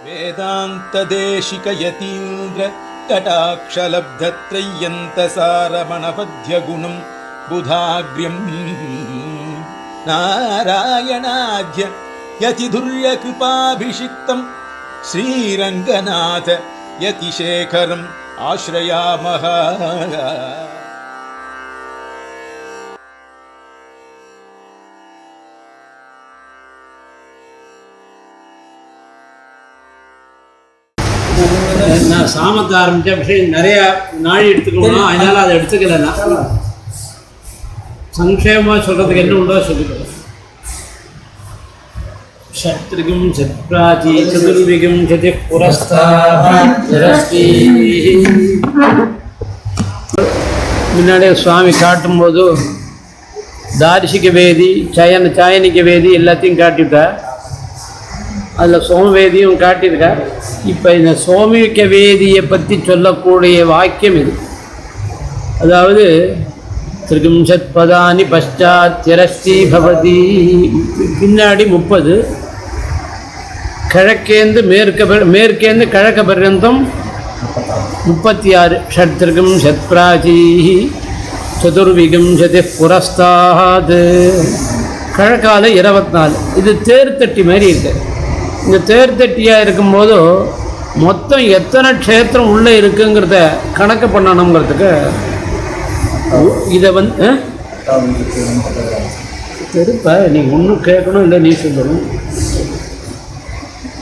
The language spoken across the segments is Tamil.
வேதாந்ததேசிக யதீந்திர கடாட்சலப்தத்ரயந்தசாரமணபத்யகுணம் புதாக்ரியம் நாராயணாத்ய யதிதுர்யகிருபாபிஷிக்தம் ஸ்ரீரங்கநாத யதிசேகரம் ஆஸ்ரயாமஹ. நான் சாமத்தை ஆரம்பித்த விஷயம் நிறையா நாள் எடுத்துக்கணும், அதனால் அதை எடுத்துக்கலைன்னா சங்கேபமாக சொல்கிறதுக்கு என்ன உண்டோ சொல்லிக்கிறேன். சத்ருகும் சத்ராஜி சதுர்விகம் சதி புரஸ்தாரஸ்தி. முன்னாடியே சுவாமி காட்டும்போது தாரிசிக வேதி சாயனிக வேதி எல்லாத்தையும் காட்டிவிட்டார். அதில் சோமவேதியும் காட்டியிருக்கார். இப்போ இந்த சோமிக்க வேதியை பற்றி சொல்லக்கூடிய வாக்கியம் இது. அதாவது திரிகும்சத் பதானி பஷ்சாத்தியரஸ்தி பவதி. பின்னாடி 30, கிழக்கேந்து மேற்கேந்து கிழக்க பர்யந்தம் 36. ஷட்திருகும் சத்பிராஜீ சதுர்விகம்சதி புரஸ்தாத். கிழக்கால 24. இது தேர்தட்டி மாதிரி இருக்கு. இந்த தேர்தட்டியாக இருக்கும்போது மொத்தம் எத்தனை க்ஷேத்திரம் உள்ளே இருக்குங்கிறத கணக்கு பண்ணணுங்கிறதுக்கு இதை தெருப்ப நீங்கள் ஒன்றும் கேட்கணும் இல்லை நீ சொல்லணும்.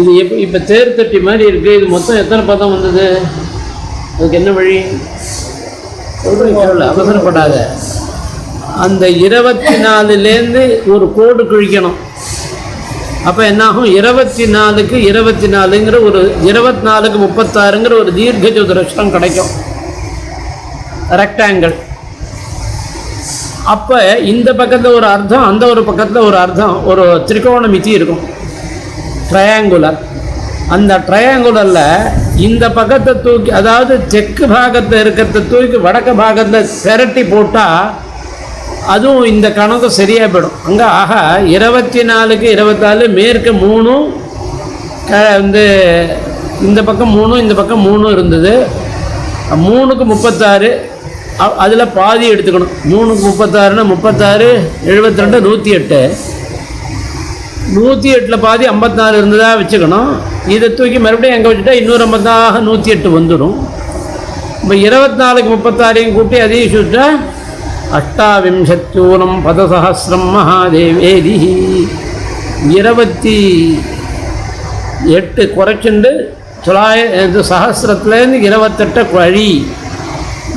இது இப்போ தேர்தட்டி மாதிரி இருக்குது. இது மொத்தம் எத்தனை பதம் வந்தது? அதுக்கு என்ன வழி சொல்ல அவசரப்படாத. அந்த 24லேருந்து ஒரு கோடு கிழிக்கணும். அப்போ என்னாகும்? 24க்கு 24ங்கிற ஒரு 24க்கு 36ங்கிற ஒரு தீர்க்க சதுரஸ்ரம் கிடைக்கும், ரெக்டாங்கிள். அப்போ இந்த பக்கத்தில் ஒரு அர்த்தம், அந்த ஒரு பக்கத்தில் ஒரு அர்த்தம், ஒரு திரிகோணமிதி இருக்கும், ட்ரையாங்குலர். அந்த ட்ரையாங்குலரில் இந்த பக்கத்தை தூக்கி, அதாவது தெற்கு பாகத்தில் இருக்கிறத தூக்கி வடக்கு பாகத்தில் திரட்டி போட்டால் அதுவும் இந்த கணக்கு சரியாக போயிடும். அங்கே ஆக 24க்கு 24 மேற்கு 3 இந்த பக்கம் 3 இந்த பக்கம் 3 இருந்தது. 3க்கு 36, அதில் பாதி எடுத்துக்கணும். 3க்கு 36ன்னா 36 72 108. 108ல் பாதி 54 இருந்ததாக வச்சுக்கணும். இதை தூக்கி மறுபடியும் எங்கே வச்சுட்டா இன்னொரு 50 108 வந்துடும். இப்போ 24க்கு 36 கூட்டி அதையும் சுட்டா 28 பதசஹஸ்ரம் மகாதேவேதி. 28 குறைச்சுண்டு 900 சஹஸ்ரத்துலேருந்து 28 வழி,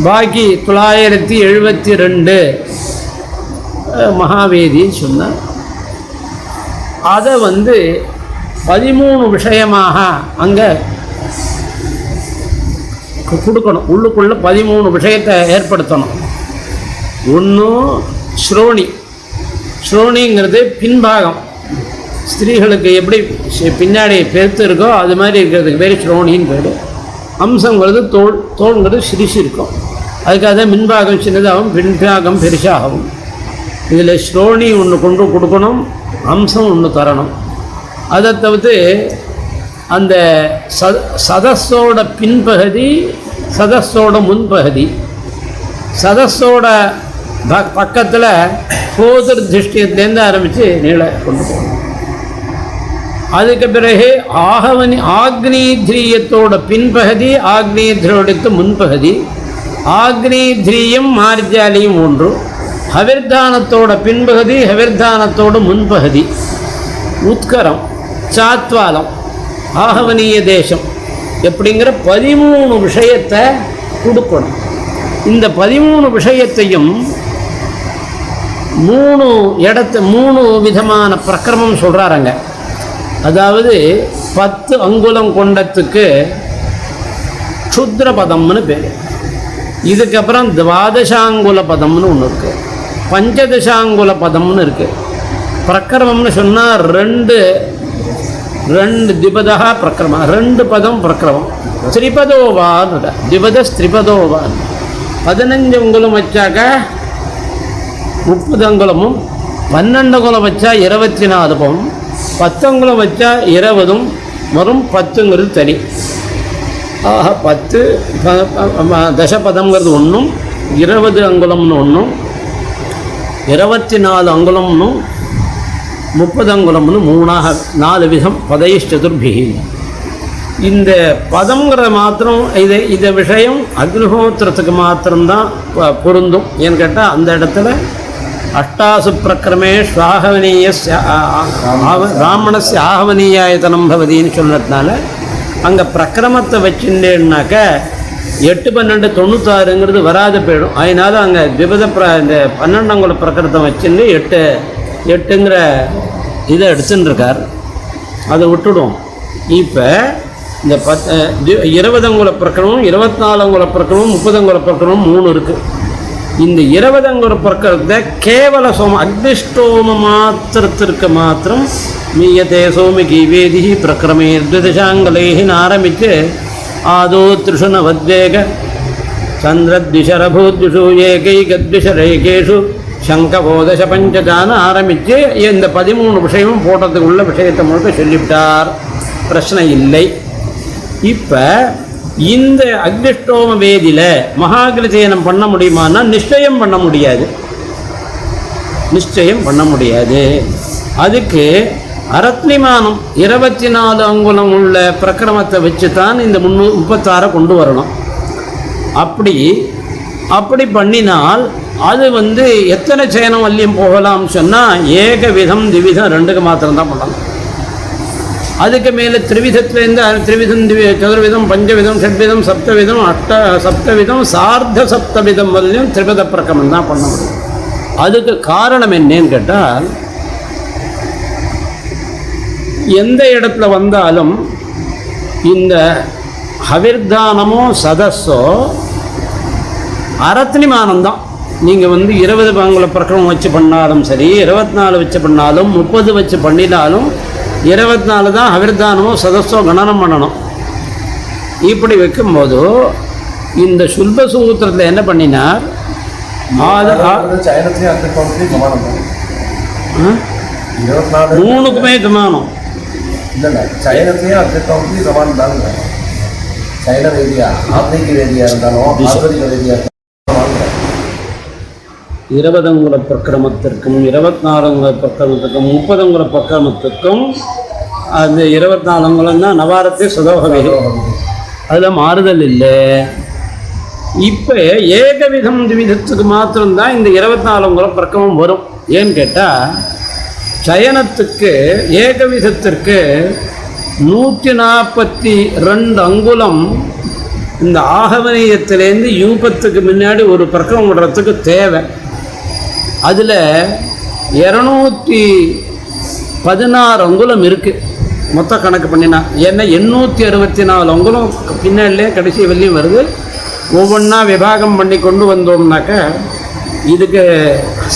பாக்கி 972 மகாவேதின்னு சொன்னார். அதை 13 விஷயமாக அங்கே கொடுக்கணும். உள்ளுக்குள்ளே 13 விஷயத்தை ஏற்படுத்தணும். ஒன்று ஸ்ரோணிங்கிறது பின்பாகம். ஸ்திரீகளுக்கு எப்படி பின்னாடி பெருத்து இருக்கோ அது மாதிரி இருக்கிறதுக்கு பேர் ஸ்ரோணின்னு பேர். அம்சங்கிறது தோள்ங்கிறது சிரிசு இருக்கும். அதுக்காக தான் மின்பாகம் சின்னதாகவும் பின்பாகம் பெருசாகவும். இதில் ஸ்ரோணி ஒன்று கொண்டு கொடுக்கணும், அம்சம் ஒன்று தரணும். அதை தவிர்த்து அந்த சதஸோட பின்பகுதி, சதஸோட முன்பகுதி, சதஸோட பக்கத்தில் போதர் திருஷ்டியத்துலேருந்து ஆரம்பித்து நீள கொண்டு போகணும். அதுக்கு பிறகு ஆக்னீத்ரியத்தோட பின்பகுதி, ஆக்னீத்ரியோடத்து முன்பகுதி, ஆக்னீத்ரியம் மார்ஜாலியும் ஒன்று, ஹவிர்தானத்தோட பின்பகுதி, ஹவிர்தானத்தோட முன்பகுதி, உத்கரம், சாத்வாலம், ஆகவனீய தேசம் எப்படிங்கிற 13 விஷயத்தை கொடுக்கணும். இந்த 13 விஷயத்தையும் 3 விதமான பிரக்கிரமம் சொல்கிறாருங்க. அதாவது 10 அங்குலம் கொண்டத்துக்கு க்ஷுத்ர பதம்னு பேர். இதுக்கப்புறம் 12 பதம்னு ஒன்று இருக்குது, 15 பதம்னு இருக்குது. பிரக்கிரமம்னு சொன்னால் 2 திபதா பிரக்கிரமம், 2 பதம் பிரக்கிரமம். திரிபதோவான் திபதஸ்திரிபதோவான். 15 அங்குலம் வச்சாக்க 30 அங்குலமும், 12 அங்குலம் வச்சா 24 பம், 10 அங்குலம் வச்சா 20, வரும், 10ங்கிறது தனி. ஆக 10 தசபதம்ங்கிறது ஒன்றும், 20 அங்குலம்னு ஒன்றும், 24 அங்குலம்னு, 30 அங்குலம்னு 3ஆக 4 விதம் பதைஷ்சதுர்பிகி. இந்த பதங்கிற மாத்திரம் இந்த விஷயம் அக்னிஹோத்திரத்துக்கு மாத்திரம்தான் பொருந்தும். ஏன்னு கேட்டால் அந்த இடத்துல அஷ்டாசு பிரக்கிரமே ஸ்வாகவனீய பிராமணஸ்ய ஆகவனீயாயத்தனம் பவதின்னு சொன்னதுனால அங்கே பிரக்கிரமத்தை வச்சுட்டேன்னாக்க 8, 12, 96ங்கிறது வராது போயிடும். அதனால அங்கே இந்த 12 பிரக்கிரத்தை வச்சுட்டு 8ங்கிற இதை எடுத்துன்னு இருக்கார். அதை விட்டுடும். இப்போ இந்த 20 அங்குல பிரக்கிரமம், 24 அங்குல பிரக்கிரமம், 30 அங்குல பிரக்கிரமம் 3 இருக்குது. இந்த 20 அங்குல பிரக்கிரத்தை கேவல சோமம் அக்னிஷ்டோம மாத்திரத்திற்கு மாத்திரம் மீயத்தே சோமிகி வேதி பிரக்கிரமே த்விதசாங்கலேன்னு ஆரம்பித்து ஆதோ திருஷுன வத்வேக சந்திரத்விஷரபூத்விஷு ஏகைகத்விஷரேகேஷு சங்கபோதச பஞ்சதான ஆரம்பித்து இந்த 13 விஷயமும் போட்டதுக்கு உள்ள விஷயத்தை முழுக்க சொல்லிவிட்டார். பிரச்சனை இல்லை. இப்போ இந்த அக்னிஷ்டோம வேதியில் மகாகிருதேனம் பண்ண முடியுமான்னா நிச்சயம் பண்ண முடியாது. அதுக்கு அரத்னிமானம் 24 அங்குலம் உள்ள பிரக்கிரமத்தை வச்சு தான் இந்த 36 கொண்டு வரணும். அப்படி பண்ணினால் அது எத்தனை சயனம் வல்லியம் போகலாம்னு சொன்னால் ஏக விதம் திவிதம் 2க்கு மாத்திரம்தான் பண்ணலாம். அதுக்கு மேலே திரிவிதத்துலேருந்து திரிவிதம் சதுர்விதம் பஞ்சவிதம் ஷட்விதம் சப்தவிதம் சப்தவிதம் சார்த்த சப்தவிதம் வரையும் திரிபத பிரக்கிரமம் தான் பண்ண முடியும். அதுக்கு காரணம் என்னன்னு கேட்டால் எந்த இடத்துல வந்தாலும் இந்த ஹவிர்தானமோ சதஸோ அரத்னிமானம்தான். நீங்கள் 20 அங்குல பிரக்கிரமம் வச்சு பண்ணாலும் சரி, 24 வச்சு பண்ணாலும், 30 வச்சு பண்ணினாலும் 24 தான் ஹவிர்தானமோ சதஸோ கணனம் பண்ணணும். இப்படி வைக்கும்போது இந்த சுல்பசூத்திரத்தில் என்ன பண்ணினார், 3க்குமே சமானம். சைனத்தையும் அத்தியத்தவங்களுக்கு சமானம் தானுங்க. சைன வேதியா ஆத்மீக வேதியா இருந்தாலும் ஆத்மீக வேதியா 20 அங்குல பிரக்கிரமத்திற்கும் 24 அங்குல பிரக்கிரமத்துக்கும் 30 அங்குல பிரக்கிரமத்துக்கும் அந்த 24 அங்குலம் தான் நவாரத்தை சுதோகவே, அதில் மாறுதல் இல்லை. இப்போ ஏகவிதம் திவிதத்துக்கு மாத்திரம்தான் இந்த 24 அங்குலம் பிரக்கிரமம் வரும். ஏன்னு கேட்டால் சயனத்துக்கு ஏகவிதத்திற்கு 142 அங்குலம் இந்த ஆகவனீயத்திலேருந்து யூபத்துக்கு முன்னாடி ஒரு பிரக்கிரமம் விடுறதுக்கு தேவை. அதில் 216 அங்குலம் இருக்குது மொத்த கணக்கு பண்ணினா. ஏன்னா 864 அங்குலம் பின்னாடிலே கடைசி வெள்ளியும் வருது. ஒவ்வொன்றா விபாகம் பண்ணி கொண்டு வந்தோம்னாக்க இதுக்கு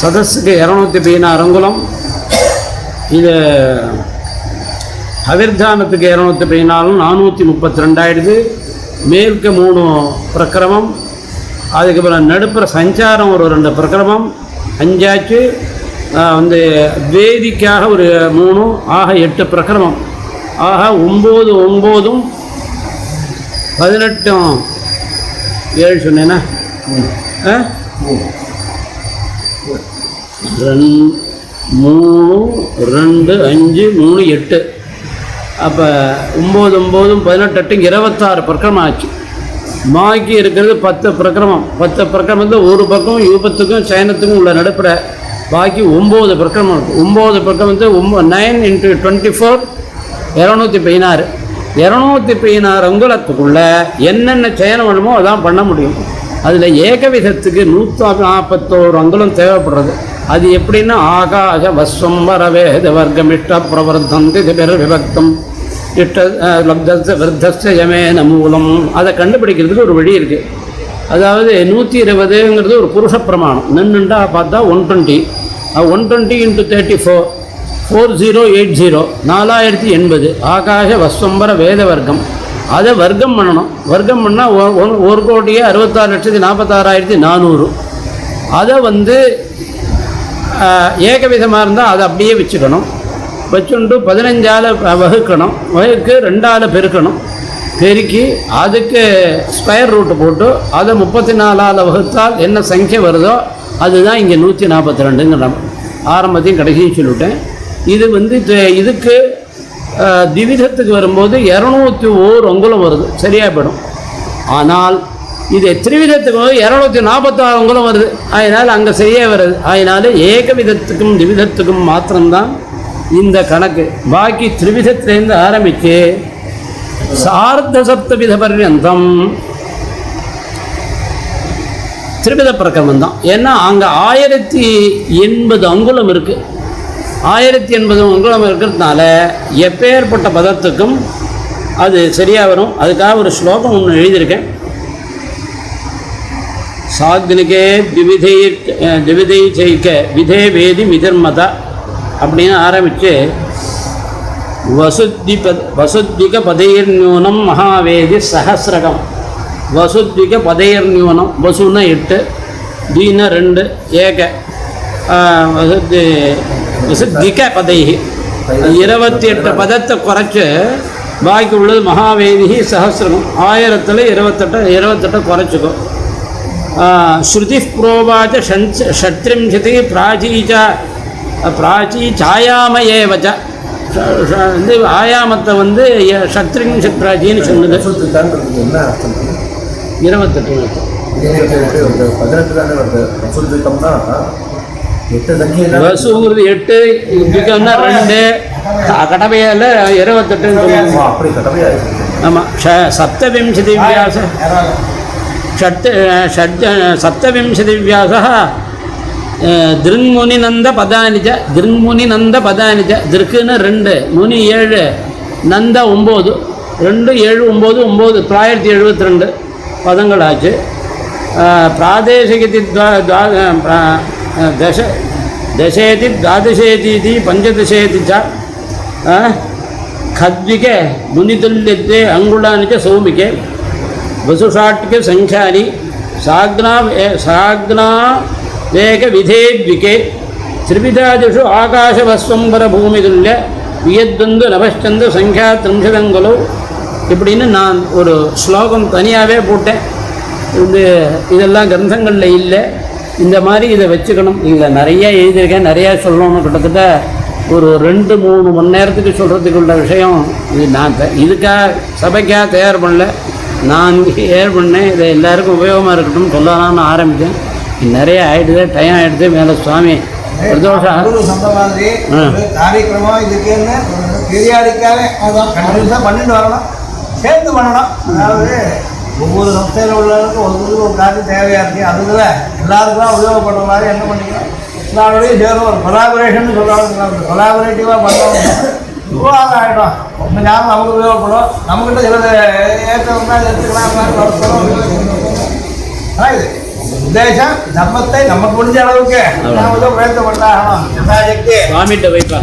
சதஸுக்கு 216 அங்குலம், இது ஹவிர்தானத்துக்கு 214 432 ஆயிடுது. மேற்க 3 பிரக்கிரமம், அதுக்கப்புறம் நடுப்புற சஞ்சாரம் ஒரு 2 பிரக்கிரமம் 5 ஆச்சு. வேதிக்காக ஒரு 3, ஆக 8 பிரக்கிரமம். ஆக 9 9ம் 18 7 சொன்னேன்னா 3 2 5 3 8. அப்போ 9 9ம் 18 26 பிரக்கிரமம் ஆச்சு. பாக்கி இருக்கிறது 10 பிரக்கிரமம். 10 பிரக்கிரமத்தில் ஒரு பக்கம் யூபத்துக்கும் சயனத்துக்கும் உள்ள நடுப்புற பாக்கி 9 பிரக்கிரமம் இருக்குது. 9 பிரக்கிரமத்தை 9 × 24 216. 216 அங்குலத்துக்குள்ள என்னென்ன சயனம் வேணுமோ அதான் பண்ண முடியும். அதில் ஏகவிதத்துக்கு 141 அங்குலம் தேவைப்படுறது. அது எப்படின்னா ஆகாஷ வஸ்வம்பர வேத வர்க்கமிஷ்ட பிரவர்த்தந்தி திபெர் விபக்தம் இஷ்ட லப்தஸ்ய விருத்தஸ்ய யமேன மூலம். அதை கண்டுபிடிக்கிறதுக்கு ஒரு வழி இருக்குது. அதாவது 120ங்கிறது ஒரு புருஷ பிரமாணம். நின்றுண்டா பார்த்தா 120. 120 × 34 4080 4080 ஆகாஷ வஸ்வம்பர வேத வர்க்கம். அதை வர்க்கம் பண்ணணும். வர்க்கம் பண்ணால் 1,66,46,400. அதை ஏகவிதமாக இருந்தால் அதை அப்படியே வச்சுக்கணும். வச்சுண்டு 15ஆல் வகுக்கணும், வகுக்கு 2ஆல் பெருக்கணும், பெருக்கி அதுக்கு ஸ்கொயர் ரூட்டு போட்டு அதை 34ஆல் வகுத்தால் என்ன சங்கியை வருதோ அதுதான் இங்கே 142ங்கிறோம். ஆரம்பத்தையும் கடைசியும் சொல்லிவிட்டேன். இது வந்து இதுக்கு திவிதத்துக்கு வரும்போது 201 அங்குலம் வருது, சரியாக போயிடும். ஆனால் இது திரிவிதத்துக்கு 246 அங்குலம் வருது, அதனால் அங்கே சரியாக வருது. அதனால் ஏகவிதத்துக்கும் திவிதத்துக்கும் மாத்திரம்தான் இந்த கணக்கு. பாக்கி திரிவிதத்திலேருந்து ஆரம்பித்து சார்த்த சப்தவித பர்யந்தம் திரிவித பிரகரணம் தான். ஏன்னா அங்கே 1080 அங்குலம் இருக்குது. 1080 அங்குலம் இருக்கிறதுனால எப்பேற்பட்ட பதத்துக்கும் அது சரியாக வரும். அதுக்காக ஒரு ஸ்லோகம் ஒன்று எழுதியிருக்கேன். சாக்னிகே திவிதை செய்க விதே வேதி மிதர்மதா அப்படின்னு ஆரம்பித்து வசுத்திக பதைர்நியூனம் மகாவேதி சஹசிரகம். வசுத்திக பதைர்நியூனம், வசுன்னா 8, தீன 2, ஏக வசுத்திக பதைகி 28 பதத்தை குறைச்சி பாக்கி உள்ளது மகாவேதி சஹசிரகம். 1000ல் 28 குறைச்சிக்கும். ஸ்ருதி புரோவாச்ச ஷட்ரிம்சதி பிராச்சி சாயாமயேவச்ச வந்து ஆயாமத்தை வந்து ஷட்ரிம்சத் பிராச்சின்னு சொன்னது. 28 வசுங்கிறது 8, இதுக்குன்னா 2, கடமையில் 28ன்னு சொல்லுவாங்க. ஆமாம், சப்தவிம்சதி வியாச சப்தவிம்சதி வியாசः திருங்முனிநந்த பதானிஜ. திருங்முனிநந்த பதானிஜ. திருக்குன்னு 2, முனி 7, நந்த 9, 2 7 9 1072 பதங்கள் ஆச்சு. பிராதேசிகதி தசேதி द्वादशेति पञ्चदशेति च खद्विके मुनितुल्यते अंगुलानि च सौमिके वसुषाट्के संख्यानि साग्ना वेग विधेद्विके त्रिविधादिषु आकाशवस्वंबरभूमितुल्य वियद्वन्द्व नभश्चन्द्र संख्या त्रिंशदङ्गुलौ இப்படின்னு நான் ஒரு ஸ்லோகம் தனியாகவே போட்டேன். இதெல்லாம் கிரந்தங்களில் இல்லை. இந்த மாதிரி இதை வச்சுக்கணும். இல்லை நிறையா எழுதியிருக்கேன், நிறையா சொல்லணும்னு கிட்டத்தட்ட ஒரு 2-3 மணி நேரத்துக்கு சொல்கிறதுக்குள்ள விஷயம் இது. நான் இதுக்காக சபைக்காக தயார் பண்ணல, நான் ஏர் பண்ணேன். இதை எல்லாருக்கும் உபயோகமாக இருக்கட்டும் சொல்லலாம்னு ஆரம்பித்தேன். நிறைய ஆகிடுது, டைம் ஆகிடுது. மேலே சுவாமி பிரதோஷம் சொந்த மாதிரி காரியக்கிரமம் இதுக்குன்னு பீரியாடிக்காக அதான் கண்டினியூஸாக பண்ணிட்டு வரணும், சேர்ந்து பண்ணணும். அதாவது ஒவ்வொரு சம்ஸ்தையில் உள்ளவங்களுக்கும் ஒரு காரியம் தேவையாக இருக்குது. அதில் எல்லாருக்கும் உபயோகப்படுற மாதிரி என்ன பண்ணிக்கலாம், எல்லாரோடையும் சேரும் ஒரு கொலாபரேஷன் சொல்கிறாங்க. கொலாபரேட்டிவாக பண்ணணும், விவாதம் ஆகிடும். ஒன்று ஞாபகம் நமக்கு உபயோகப்படும், நம்மக்கிட்ட சிலது ஏற்றம்னா எடுத்துக்கலாம். ஆனால் இது உத்தேசம் தர்மத்தை நமக்கு முடிஞ்ச அளவுக்கு நாம் ஏதோ பிரயத்தனம் பண்ணாகணும். யதாசக்தி சுவாமிகிட்ட வைப்பா.